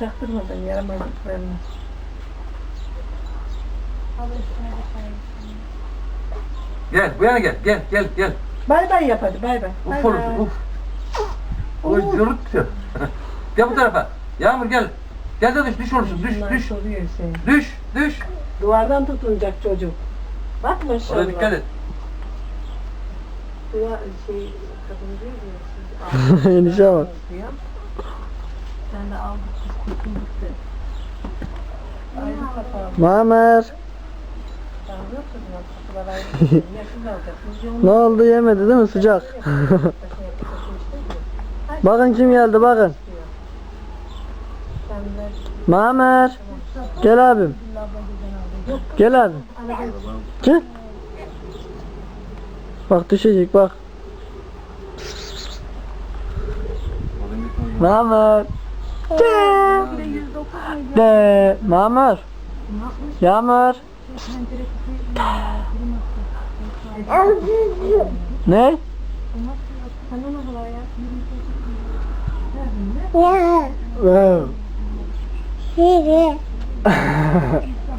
çaktırmadan yaramadıklarını. Gel bu yana gel. Bay bay yap hadi bay bay. Uf olur uf. Oy yürüt ya. Gel bu tarafa. Yağmur gel. Gel de düş olursun Bunlar düş. soruyor seni. Düş. Duvardan tutunacak çocuk. Bak maşallah. Oraya dikkat et. Duvar kadın diyor ya. Enişe bak. Sen de al kurtulduk de. Ayrı kapağı. Mamer. Tamam yok kızım. Kapılar ayrı. Yakın kalacak. Biz yolun- Ne oldu, yemedi değil mi, sıcak? Bakın kim geldi, bakın. Sen de Mamer. Gel abim. Gel abim. Gel. Bak düşecek bak. Mamer. Gel. De. Mamer. Yağmur. Ne? Wow.